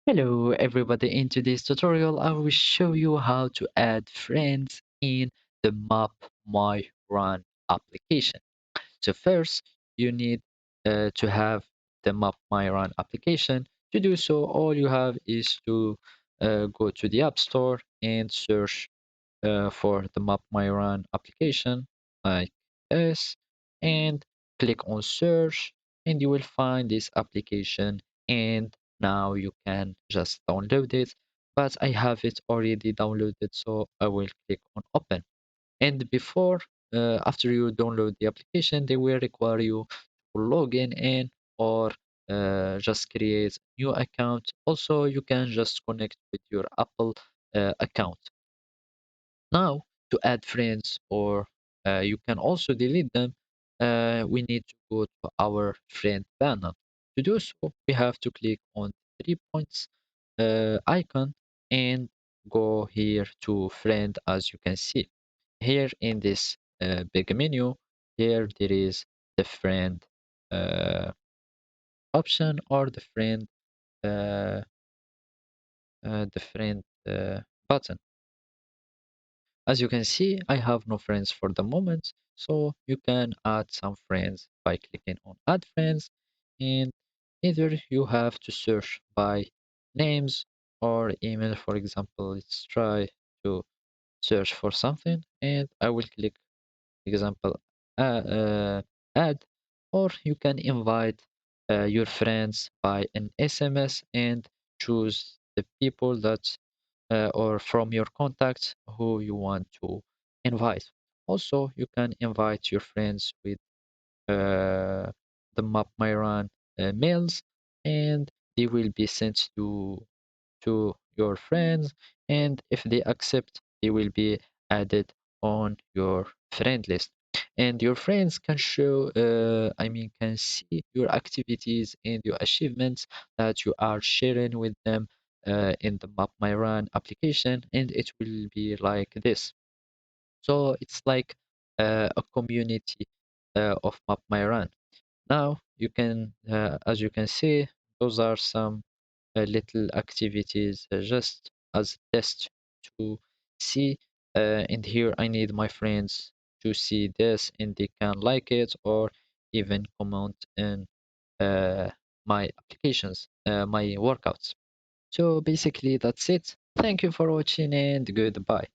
Hello everybody, in today's tutorial I will show you how to add friends in the mapmyrun application. So first you need to have the mapmyrun application. To do so, all you have is to go to the App Store and search for the Map My Run application like this, and click on search, and you will find this application, and now you can just download it. But I have it already downloaded, so I will click on open. And after you download the application, they will require you to log in or just create new account. Also, you can just connect with your Apple account. Now, to add friends, or you can also delete them, we need to go to our friend panel. To do so, we have to click on 3 points icon and go here to friend. As you can see here in this big menu, here there is the friend uh, option, or uh, the friend button. As you can see, I have no friends for the moment, so you can add some friends by clicking on add friends, and either you have to search by names or email. For example, let's try to search for something, and I will click example add, or you can invite your friends by an SMS and choose the people that or from your contacts who you want to invite. Also, you can invite your friends with uh, the mapmyrun mails, and they will be sent to your friends, and if they accept, they will be added on your friend list. And your friends can can see your activities and your achievements that you are sharing with them in the mapmyrun application, and it will be like this. So it's like a community of mapmyrun. Now you can, as you can see, those are some little activities just as a test to see. And here I need my friends to see this, and they can like it or even comment in my applications, my workouts. So basically that's it. Thank you for watching, and goodbye.